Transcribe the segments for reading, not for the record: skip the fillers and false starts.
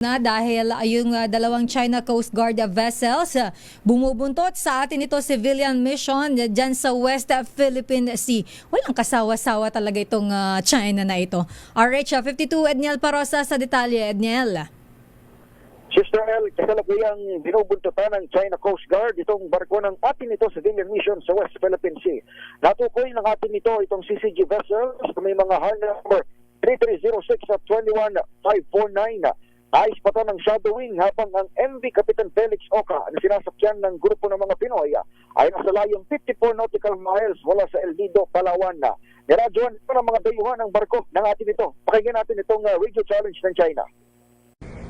Na dahil yung dalawang China Coast Guard vessels bumubuntot sa atin ito civilian mission dyan sa West Philippine Sea. Walang kasawa-sawa talaga itong China na ito. RH52 Edniel Parosa sa detalye. Edniel. Sister El, kasalukuyang binubuntutan ng China Coast Guard itong barko ng atin ito civilian mission sa West Philippine Sea. Natukoy ng atin ito itong CCG vessels na may mga hull number 3306 at 21549. Ayos pa ito ng shadowing habang ang MV Kapitan Felix Oca na sinasakyan ng grupo ng mga Pinoy ay nasa layong 54 nautical miles mula sa El Nido, Palawan. Niradyoan ito ng mga dayuhan ng barko ng atin ito. Pakinggan natin itong radio challenge ng China.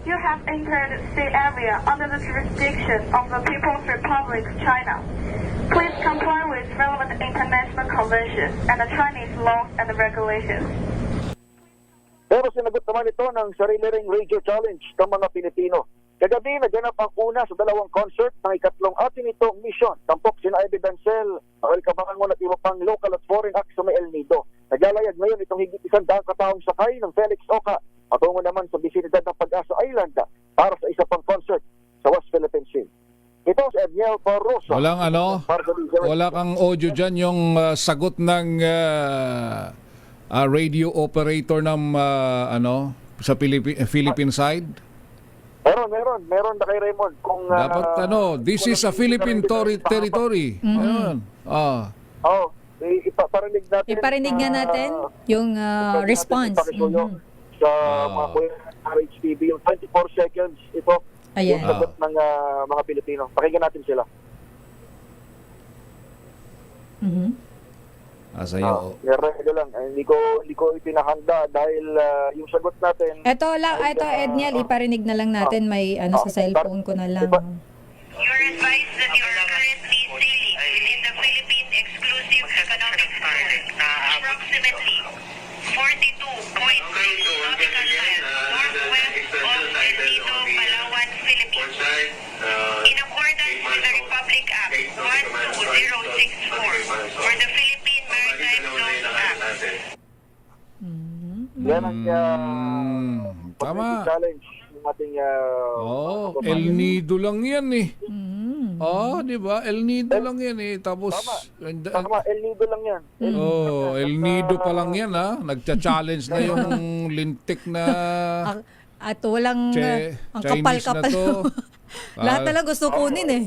You have entered sea area under the jurisdiction of the People's Republic of China. Please comply with relevant international conventions and the Chinese laws and regulations. Pero sinagot naman ito ng sarili ring radio challenge ng mga Pilipino. Kagabi, naganap ang una sa dalawang concert ng ikatlong atin itong mission. Tampok sina Ivy Dancel, Noel Cabangon at iba pang local at foreign acts sa may El Nido. Naglalayag ngayon itong higit 100 kataong sakay ng Felix Oca patungo naman sa bisinidad ng Pag-asa Island para sa isa pang concert sa West Philippine Sea. Ito si Edniel Parosa. Wala kang audio dyan yung sagot ng radio operator ng sa Philippine side? Meron na kay Raymond. Kung dapat this is a Philippine territory. Iparinig nga natin yung response. Sa mga kuya RHTV, yung 24 seconds ito. Ayan. Yung sagot ng mga Pilipino. Pakinggan natin sila. Sa'yo. Ito lang, hindi ko ipinahanda dahil yung sagot natin. Ito Edniel, iparinig na lang natin, may sa cellphone ko na lang. You're advised that you are currently sailing within the Philippine Exclusive Economic Zone, approximately 42.6 nautical miles northwest of El Nido, Palawan, Philippines. In accordance with the Republic Act 12064 or the Philippine Maritime Zones Act. Yan ang tama. challenge ng ating El Nido lang yan eh. Di ba? El Nido lang yan eh. Tapos Tama, El Nido lang yan. El Nido pa lang yan Nagcha-challenge na yung lintik na At walang ang Chinese kapal-kapal. na to. Lahat talaga gusto kunin eh.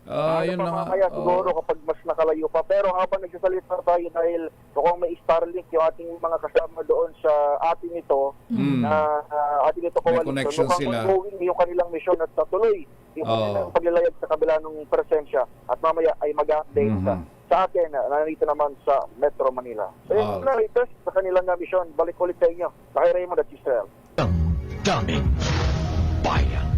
Yun na nga. Mamaya siguro kapag mas nakalayo pa. Pero habang nagsasalita tayo dahil mukhang may Starlink yung ating mga kasama doon sa atin ito na atin ito May coalition. connection Mukhang sila. ongoing yung kanilang mission at tuloy yung kanilang paglalayag sa kabila ng presensya at mamaya ay mag-update sa atin nandito naman sa Metro Manila. So yun na latest sa kanilang mission. Balik ulit sa inyo. Kay Raymond at Giselle. Daming bayan.